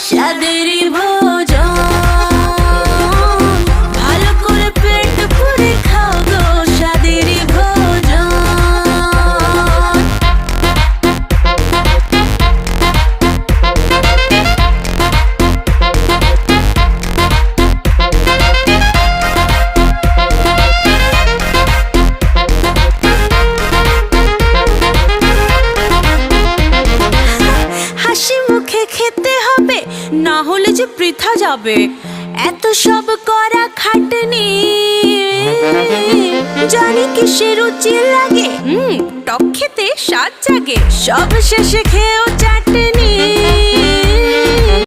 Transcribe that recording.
স্বাদেরই ভোজন, ভালো করে পেট পুরে খাও গো স্বাদেরই ভোজন। হাসি মুখে খেতে হবে, না হলে যে বৃথা যাবে। এত সব করা খাটনি, জানি কিসে রুচি লাগে, টক খেতে স্বাদ জাগে। সব শেষে খেয়েও চাটনি।